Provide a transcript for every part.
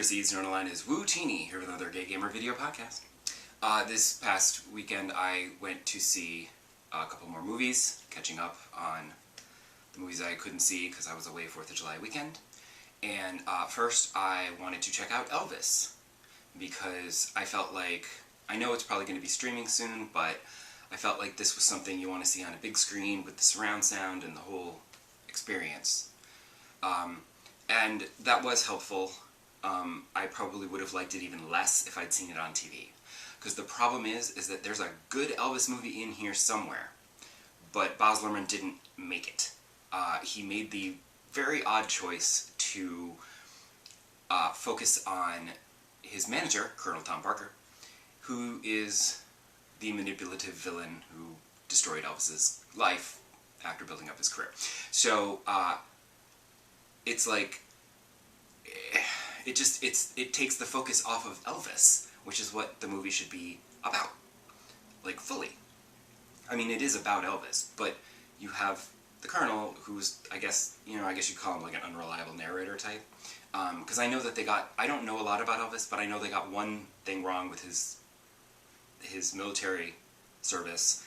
overseas known line as Wootini, here with another Gay Gamer video podcast. This past weekend I went to see a couple more movies, catching up on the movies I couldn't see because I was away 4th of July weekend. And first I wanted to check out Elvis, because I felt like, I know it's probably going to be streaming soon, but I felt like this was something you want to see on a big screen with the surround sound and the whole experience. And that was helpful. I probably would have liked it even less if I'd seen it on TV. Because the problem is that there's a good Elvis movie in here somewhere, but Baz Luhrmann didn't make it. He made the very odd choice to focus on his manager, Colonel Tom Parker, who is the manipulative villain who destroyed Elvis's life after building up his career. So, it's like, it takes the focus off of Elvis, which is what the movie should be about, like, fully. I mean, it is about Elvis, but you have the Colonel, who's, I guess you call him like an unreliable narrator type, because I know that I don't know a lot about Elvis, but I know they got one thing wrong with his military service,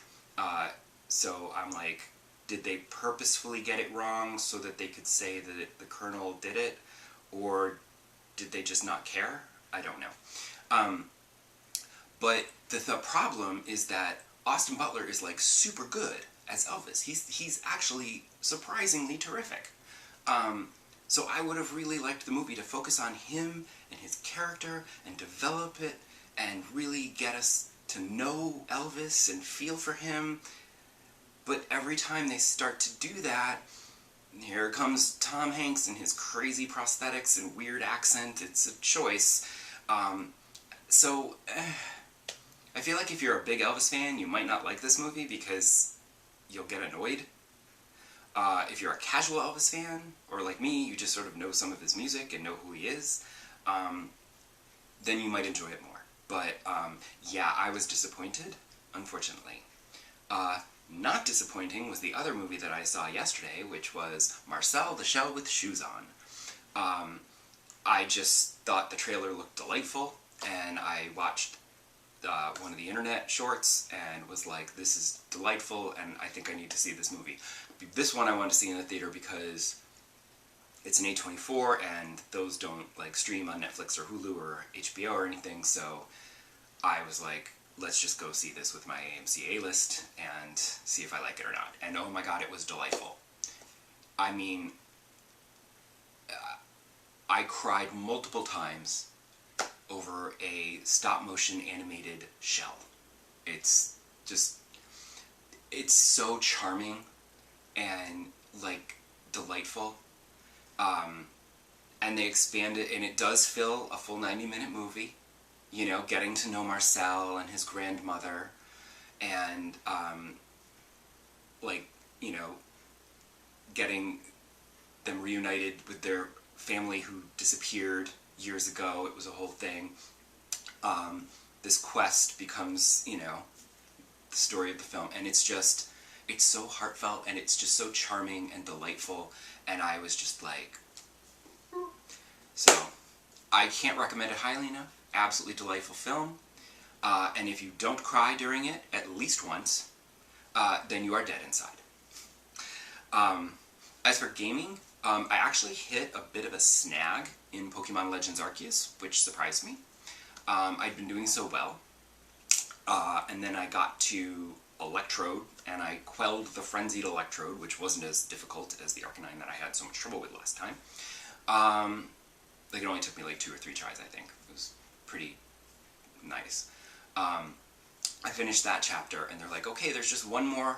so I'm like, did they purposefully get it wrong so that they could say that the Colonel did it, or did they just not care? I don't know. But the problem is that Austin Butler is like super good as Elvis. He's actually surprisingly terrific. So I would have really liked the movie to focus on him and his character and develop it and really get us to know Elvis and feel for him. But every time they start to do that, here comes Tom Hanks and his crazy prosthetics and weird accent. It's a choice. So I feel like if you're a big Elvis fan, you might not like this movie because you'll get annoyed. If you're a casual Elvis fan, or like me, you just sort of know some of his music and know who he is, then you might enjoy it more. But yeah, I was disappointed, unfortunately. Not disappointing was the other movie that I saw yesterday, which was Marcel, the Shell with Shoes On. I just thought the trailer looked delightful, and I watched one of the internet shorts and was like, this is delightful, and I think I need to see this movie. This one I wanted to see in the theater because it's an A24, and those don't like stream on Netflix or Hulu or HBO or anything, so I was like, let's just go see this with my AMC A-list and see if I like it or not. And oh my god, it was delightful. I mean, I cried multiple times over a stop-motion animated shell. It's so charming and, like, delightful. And they expand it, and it does fill a full 90-minute movie. You know, getting to know Marcel and his grandmother, and, like, you know, getting them reunited with their family who disappeared years ago. It was a whole thing. This quest becomes, you know, the story of the film, and it's so heartfelt, and it's just so charming and delightful, and I was just like, so, I can't recommend it highly enough. Absolutely delightful film, and if you don't cry during it at least once, then you are dead inside. As for gaming, I actually hit a bit of a snag in Pokemon Legends Arceus, which surprised me. I'd been doing so well, and then I got to Electrode, and I quelled the Frenzied Electrode, which wasn't as difficult as the Arcanine that I had so much trouble with last time. Like, it only took me like 2 or 3 tries, I think. It was pretty nice. I finished that chapter, and they're like, okay, there's just one more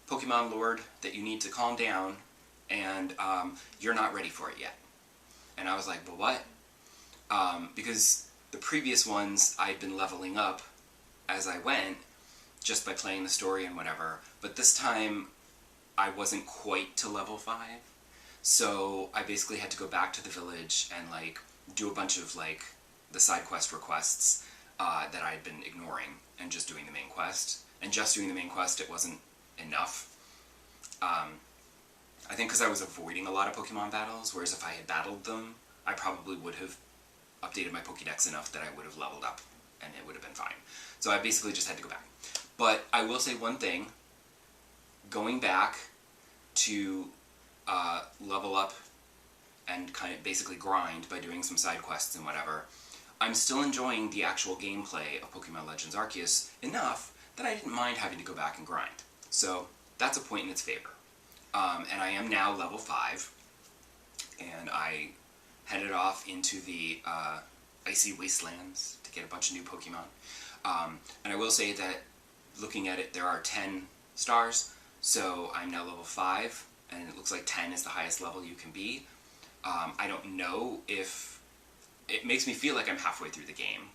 Pokemon Lord that you need to calm down, and you're not ready for it yet. And I was like, well, what? Because the previous ones I'd been leveling up as I went, just by playing the story and whatever, but this time I wasn't quite to level 5, so I basically had to go back to the village and, like, do a bunch of, like, the side quest requests that I had been ignoring and just doing the main quest. And just doing the main quest, it wasn't enough. I think because I was avoiding a lot of Pokemon battles, whereas if I had battled them, I probably would have updated my Pokédex enough that I would have leveled up, and it would have been fine. So I basically just had to go back. But I will say one thing, going back to level up and kind of basically grind by doing some side quests and whatever, I'm still enjoying the actual gameplay of Pokemon Legends Arceus enough that I didn't mind having to go back and grind. So that's a point in its favor. And I am now level 5, and I headed off into the Icy Wastelands to get a bunch of new Pokemon. And I will say that, looking at it, there are 10 stars, so I'm now level 5, and it looks like 10 is the highest level you can be. I don't know if... It makes me feel like I'm halfway through the game,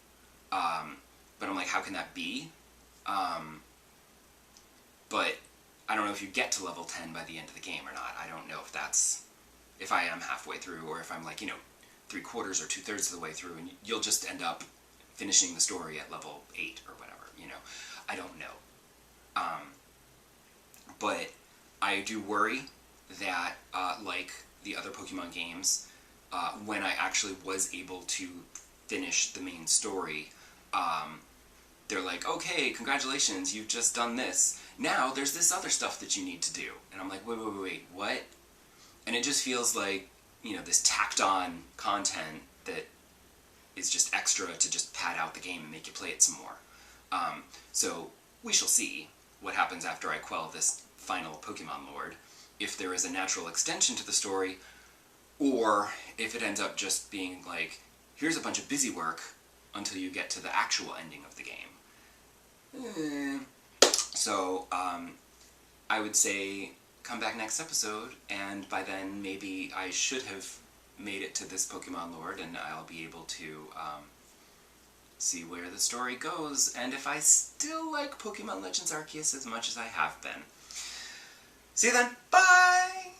but I'm like, how can that be? But I don't know if you get to level 10 by the end of the game or not. I don't know if I am halfway through, or if I'm like, 3/4 or 2/3 of the way through, and you'll just end up finishing the story at level 8 or whatever, I don't know. But I do worry that, like the other Pokemon games, when I actually was able to finish the main story, they're like, okay, congratulations, you've just done this. Now there's this other stuff that you need to do. And I'm like, wait, what? And it just feels like, this tacked on content that is just extra to just pad out the game and make you play it some more. So we shall see what happens after I quell this final Pokemon Lord, if there is a natural extension to the story, or if it ends up just being like, here's a bunch of busy work until you get to the actual ending of the game. So, I would say come back next episode, and by then maybe I should have made it to this Pokemon Lord, and I'll be able to see where the story goes, and if I still like Pokemon Legends Arceus as much as I have been. See you then! Bye!